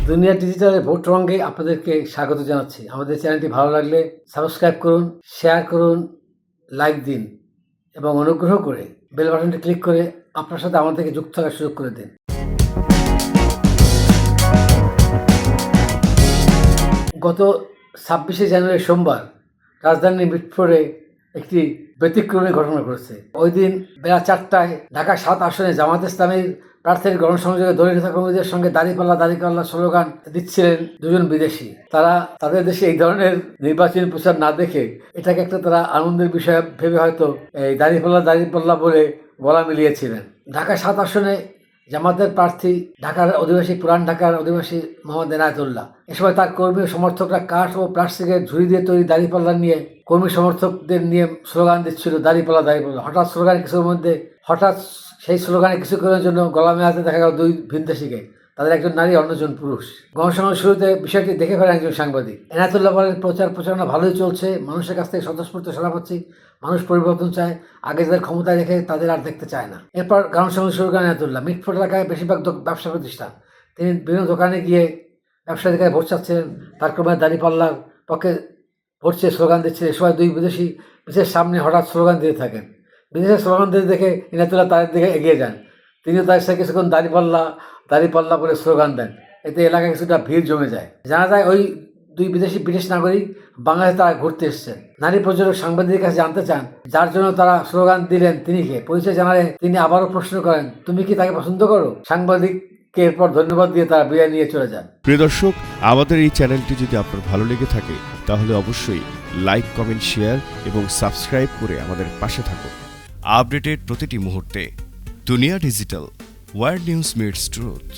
দুনিয়া ডিজিটালের ভোট রঙে আপনাদেরকে স্বাগত জানাচ্ছি। আমাদের চ্যানেলটি ভালো লাগলে সাবস্ক্রাইব করুন, শেয়ার করুন, লাইক দিন এবং অনুগ্রহ করে বেল বাটনটি ক্লিক করে আপনার সাথে আমাদেরকে যুক্ত থাকার সুযোগ করে দিন। গত 26শে জানুয়ারি সোমবার রাজধানীর মিটফোর্ডে একটি ব্যতিক্রমী ঘটনা ঘটেছে। ওই দিন বেলা 4টায় ঢাকা 7 আসনে জামায়াত ইসলামীর প্রার্থীর গণসংযোগে দলীয় নেতাকর্মীদের সঙ্গে দাঁড়িপাল্লা স্লোগান দিচ্ছিলেন দুজন বিদেশি। তারা তাদের দেশে এই ধরনের নির্বাচনী প্রচার না দেখে এটাকে একটা তারা আনন্দের বিষয় ভেবে হয়তো এই দাঁড়িপাল্লা বলে গলা মিলিয়েছিলেন। ঢাকা 7 আসনে জামাতের প্রার্থী পুরান ঢাকার অধিবাসী মোহাম্মদ এনায়েতুল্লাহ। এ সময় তার কর্মী ও সমর্থকরা কাঠ ও প্লাস্টিকের ঝুড়ি দিয়ে তৈরি দাঁড়িপাল্লা নিয়ে কর্মী সমর্থকদের নিয়ে স্লোগান দিচ্ছিল দাঁড়িপাল্লা। হঠাৎ সেই স্লোগানে কিছুক্ষণের জন্য গলা মেলাতে দেখা গেল দুই ভিনদেশিকে, তাদের একজন নারী অন্যজন পুরুষ। গণসংযোগ শুরুতে বিষয়টি দেখে ফেলেন একজন সাংবাদিক। এনায়েতুল্লাহ বলেন, প্রচারণা ভালোই চলছে, মানুষের কাছ থেকে স্বতঃস্ফূর্ত সাড়া পাচ্ছি, মানুষ পরিবর্তন চায়, আগে যাদের ক্ষমতায় রেখে তাদের আর দেখতে চায় না। এরপর গণসংযোগ শুরু করেন এনায়েতুল্লাহ। মিটফোর্ড এলাকায় বেশিরভাগ ব্যবসা প্রতিষ্ঠান, তিনি বিভিন্ন দোকানে গিয়ে ব্যবসায়ীদের কাছে ভোট চাচ্ছিলেন, তার ক্রমে দাঁড়িপাল্লার পক্ষে ভোট চেয়ে স্লোগান দিচ্ছিলেন। এ সময় দুই বিদেশি বিশেষ সামনে হঠাৎ স্লোগান দিতে থাকেন। বিদেশের স্লোগান দিতে দেখে এনায়েতুল্লাহ তাদের দিকে এগিয়ে যান। তিনিও তার সাথে কিছুক্ষণ দাঁড়িপাল্লা বলে স্লোগান দেন। এতে এলাকায় কিছুটা ভিড় জমে যায়। জানা যায় ওই দুই ব্রিটিশ নাগরিক বাংলাদেশে তারা ঘুরতে এসেছেন। নারী প্রযোজক সাংবাদিকের কাছে জানতে চান যার জন্য তারা স্লোগান দিলেন তিনি কে। পরিচয় জানালে তিনি আবারও প্রশ্ন করেন, তুমি কি তাকে পছন্দ করো? সাংবাদিককে এরপর ধন্যবাদ দিয়ে তারা বিদায় নিয়ে চলে যান। প্রিয় দর্শক, আমাদের এই চ্যানেলটি যদি আপনার ভালো লেগে থাকে তাহলে অবশ্যই লাইক, কমেন্ট, শেয়ার এবং সাবস্ক্রাইব করে আমাদের পাশে থাকুন। আপডেটেড প্রতিটি মুহূর্তে দুনিয়া digital, world news meets truth.